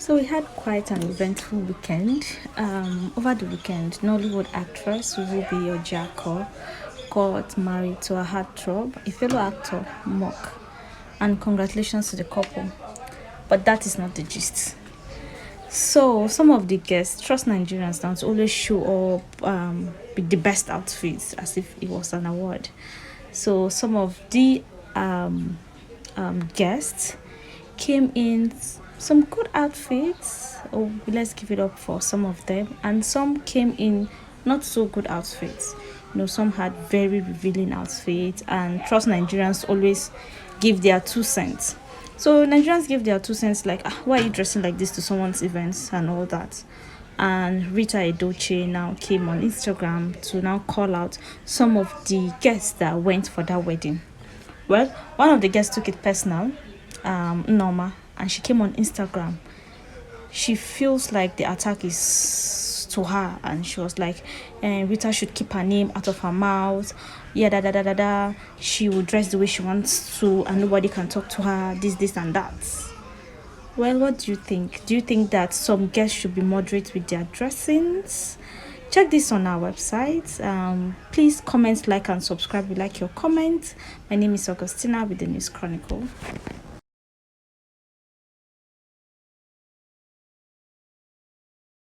So we had quite an eventful weekend. Over the weekend, Nollywood actress Ruby Ojiakor got married to a heartthrob, a fellow actor, Mock. And congratulations to the couple. But that is not the gist. So some of the guests trust Nigerians now to always show up with the best outfits as if it was an award. So some of the guests came in some good outfits. Oh, let's give it up for some of them. And some came in not so good outfits. Some had very revealing outfits. And trust Nigerians always give their 2 cents. So Nigerians give their 2 cents like, why are you dressing like this to someone's events and all that? And Rita Edochie now came on Instagram to now call out some of the guests that went for that wedding. Well, one of the guests took it personal, Norma, and she came on Instagram. She feels like the attack is to her, and she was like, Rita should keep her name out of her mouth. Yeah, da. She will dress the way she wants to, and nobody can talk to her. This, and that. Well, what do you think? Do you think that some guests should be moderate with their dressings? Check this on our website. Please comment, like, and subscribe. We like your comments. My name is Augustina with the News Chronicle.